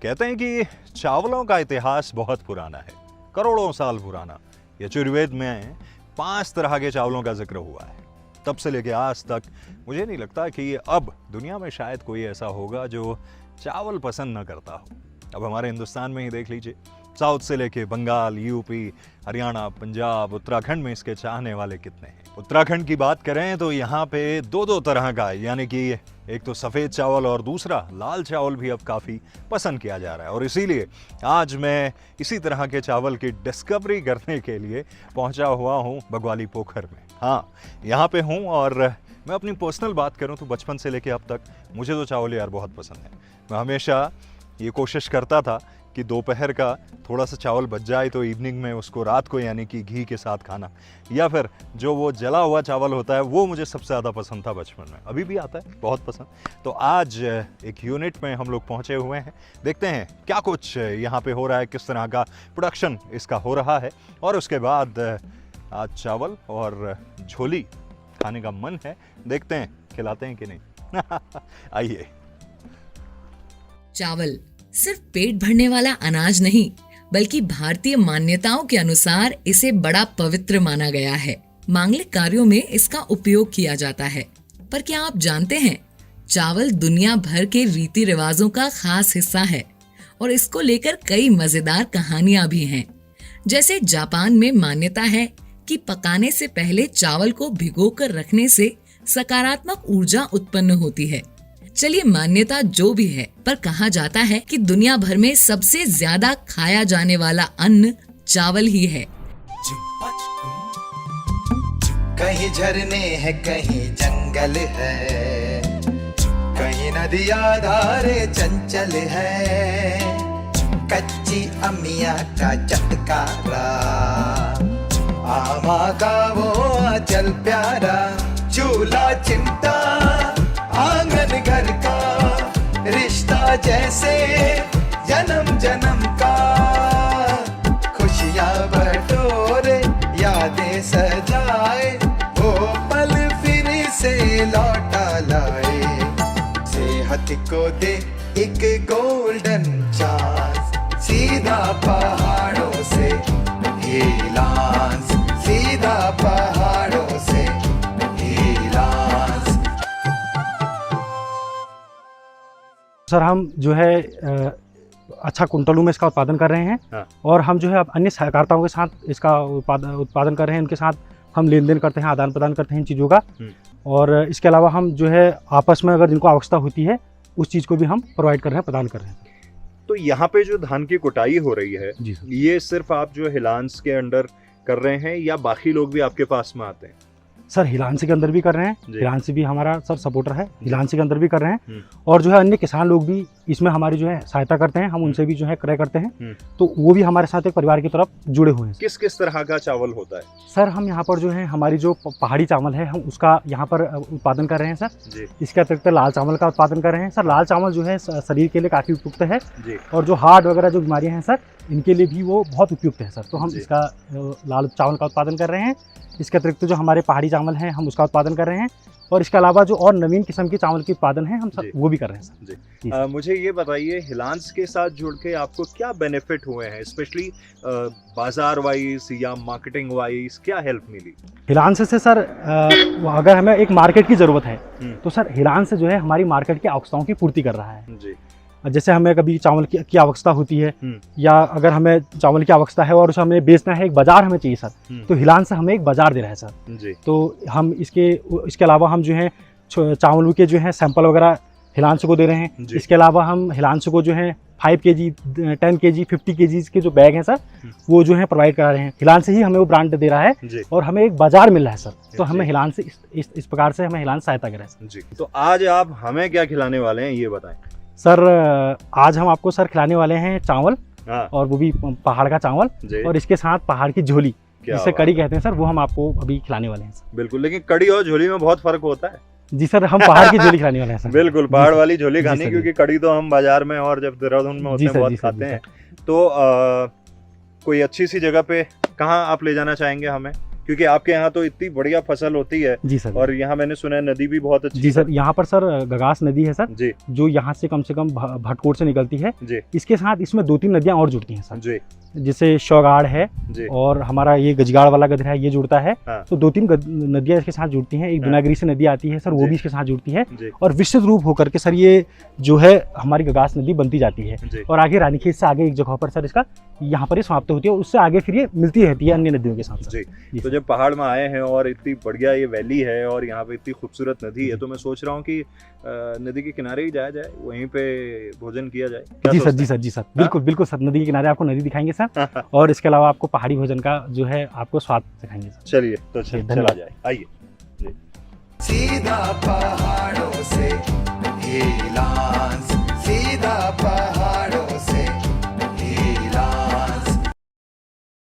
कहते हैं कि चावलों का इतिहास बहुत पुराना है, करोड़ों साल पुराना। यजुर्वेद में 5 तरह के चावलों का जिक्र हुआ है। तब से लेके आज तक मुझे नहीं लगता कि अब दुनिया में शायद कोई ऐसा होगा जो चावल पसंद न करता हो। अब हमारे हिंदुस्तान में ही देख लीजिए, साउथ से लेके बंगाल, यूपी, हरियाणा, पंजाब, उत्तराखंड में इसके चाहने वाले कितने हैं। उत्तराखंड की बात करें तो यहाँ पे दो तरह का, यानी कि एक तो सफ़ेद चावल और दूसरा लाल चावल भी अब काफ़ी पसंद किया जा रहा है। और इसीलिए आज मैं इसी तरह के चावल की डिस्कवरी करने के लिए पहुँचा हुआ हूँ बग्वाली पोखर में। हाँ, यहाँ पे हूँ और मैं अपनी पर्सनल बात करूँ तो बचपन से लेके अब तक मुझे तो चावल यार बहुत पसंद है। मैं हमेशा ये कोशिश करता था कि दोपहर का थोड़ा सा चावल बच जाए तो इवनिंग में उसको रात को यानी कि घी के साथ खाना, या फिर जो वो जला हुआ चावल होता है वो मुझे सबसे ज़्यादा पसंद था बचपन में, अभी भी आता है, बहुत पसंद। तो आज एक यूनिट में हम लोग पहुँचे हुए हैं, देखते हैं क्या कुछ यहाँ पे हो रहा है, किस तरह का प्रोडक्शन इसका हो रहा है। और उसके बाद आज चावल और झोली खाने का मन है, देखते हैं खिलाते हैं कि नहीं। आइए। चावल सिर्फ पेट भरने वाला अनाज नहीं, बल्कि भारतीय मान्यताओं के अनुसार इसे बड़ा पवित्र माना गया है। मांगलिक कार्यों में इसका उपयोग किया जाता है। पर क्या आप जानते हैं, चावल दुनिया भर के रीति रिवाजों का खास हिस्सा है और इसको लेकर कई मजेदार कहानियां भी हैं। जैसे जापान में मान्यता है कि पकाने से पहले चावल को भिगोकर रखने से सकारात्मक ऊर्जा उत्पन्न होती है। चलिए, मान्यता जो भी है, पर कहा जाता है कि दुनिया भर में सबसे ज्यादा खाया जाने वाला अन्न चावल ही है। कहीं झरने हैं, कहीं जंगल है, कहीं नदियां धारे चंचल है, कच्ची अमिया का चटकारा, आमा का वो आंचल प्यारा, चूल्हा चिमटा आंगन घर का, रिश्ता जैसे जन्म जन्म का, खुशियां बटोरे यादें सजाए, वो पल फिर से लौटा लाए, सेहत को दे एक गोल्डन चांस, सीधा पहाड़ों से हिलांस, सीधा पहाड़ों से हिलांस। सर, हम जो है अच्छा कुंटलों में इसका उत्पादन कर रहे हैं। हाँ। और हम जो है अब अन्य सहकारिताओं के साथ इसका उत्पादन कर रहे हैं, उनके साथ हम लेन देन करते हैं, आदान प्रदान करते हैं इन चीज़ों का। और इसके अलावा हम जो है आपस में अगर जिनको आवश्यकता होती है उस चीज़ को भी हम प्रोवाइड कर रहे हैं, प्रदान कर रहे हैं। तो यहाँ पे जो धान की कुटाई हो रही है, जी सर। ये सिर्फ आप जो हिलांस के अंडर कर रहे हैं या बाकी लोग भी आपके पास में आते हैं? सर, हिलांसी के अंदर भी कर रहे हैं, जी। हिलांसी भी हमारा सर सपोर्टर है, हिलांसी के अंदर भी कर रहे हैं। और जो है अन्य किसान लोग भी इसमें हमारी जो है सहायता करते हैं, हम उनसे भी जो है क्रय करते हैं, तो वो भी हमारे साथ एक परिवार की तरफ जुड़े हुए हैं। किस किस तरह का चावल होता है? सर, हम यहाँ पर जो है हमारी जो पहाड़ी चावल है, हम उसका यहाँ पर उत्पादन कर रहे हैं सर जी। इसके अतिरिक्त लाल चावल का उत्पादन कर रहे हैं। सर, लाल चावल जो है शरीर के लिए काफ़ी उपयुक्त है जी। और जो हार्ट वगैरह जो बीमारियाँ हैं सर, इनके लिए भी वो बहुत उपयुक्त है सर, तो हम जी। इसका लाल चावल का उत्पादन कर रहे हैं। इसके अतिरिक्त जो हमारे पहाड़ी चावल हैं, हम उसका उत्पादन कर रहे हैं। और इसके अलावा जो और नवीन किस्म के चावल के उत्पादन है, हम सब वो भी कर रहे हैं सर। जी। मुझे ये बताइए, हिलांस के साथ जुड़ के आपको क्या बेनिफिट हुए हैं, स्पेशली बाजार वाइज या मार्केटिंग वाइज, क्या हेल्प मिली? हिलांस से सर अगर हमें एक मार्केट की ज़रूरत है तो सर हिलांस जो है हमारी मार्केट की आवश्यकताओं की पूर्ति कर रहा है। जी। जैसे हमें कभी चावल की आवश्यकता होती है, या अगर हमें चावल की आवश्यकता है और उसे हमें बेचना है, एक बाजार हमें चाहिए सर, तो हिलांस से हमें एक बाजार दे रहा है सर। जी। तो हम इसके अलावा हम जो है चावलों के जो है सैंपल वगैरह हिलांस को दे रहे हैं। इसके अलावा हम हिलांस को जो है 5 kg, 10 kg, 50 kg के जो बैग हैं सर, वो जो है प्रोवाइड करा रहे हैं। हिलांस से ही हमें वो ब्रांड दे रहा है और हमें एक बाजार मिल रहा है सर, तो हमें हिलांस से इस प्रकार से हमें हिलांस सहायता कर रहा है सर। जी। तो आज आप हमें क्या खिलाने वाले हैं, ये बताएं। सर, आज हम आपको सर खिलाने वाले हैं चावल, और वो भी पहाड़ का चावल, और इसके साथ पहाड़ की झोली, जिसे कड़ी कहते हैं सर, वो हम आपको अभी खिलाने वाले हैं सर। बिल्कुल, लेकिन कड़ी और झोली में बहुत फर्क होता है। जी सर, हम पहाड़ की झोली खिलाने वाले हैं सर। बिल्कुल, पहाड़ वाली झोली खानी, क्योंकि कड़ी तो हम बाजार में और जब देहरादून में होते हैं बहुत खाते हैं। तो कोई अच्छी सी जगह पे कहाँ आप ले जाना चाहेंगे हमें, क्योंकि आपके यहाँ तो इतनी बढ़िया फसल होती है जी सर। और यहाँ मैंने सुना है नदी भी बहुत अच्छी जी है। सर, यहाँ पर सर गगास नदी है सर, जी जो यहाँ से कम भटकोट से निकलती है। जी इसके साथ इसमें 2-3 नदियाँ और जुड़ती हैं सर, जी जैसे शौगाड़ है जी और हमारा ये गजगाड़ वाला गधरा है, ये जुड़ता है। हाँ। तो 2-3 नदियाँ इसके साथ जुड़ती हैं। एक हाँ। बिनागिरी से नदी आती है सर, वो जी। भी इसके साथ जुड़ती है। जी और विस्तृत रूप होकर के सर ये जो है हमारी गगास नदी बनती जाती है। जी और आगे रानीखेत से आगे एक जगह पर सर इसका यहाँ पर ये समाप्त होती है, और उससे आगे फिर ये मिलती रहती है अन्य नदियों के साथ सर। जी। जी तो सर। जब पहाड़ में आए हैं और इतनी बढ़िया ये वैली है और यहाँ पे इतनी खूबसूरत नदी है, तो मैं सोच रहा हूँ कि नदी के किनारे ही जाया जाए, वहीं पे भोजन किया जाए। क्या जी सर, सोचते जी सर, जी सर, बिल्कुल बिल्कुल सर, नदी के किनारे आपको नदी दिखाएंगे सर, हैं? और इसके अलावा आपको पहाड़ी भोजन का जो है आपको स्वाद सिखाएंगे सर। चलिए तो चलिए, चला धन्यवाद। जाए, आइए। सीधा पहाड़ों से हिलांस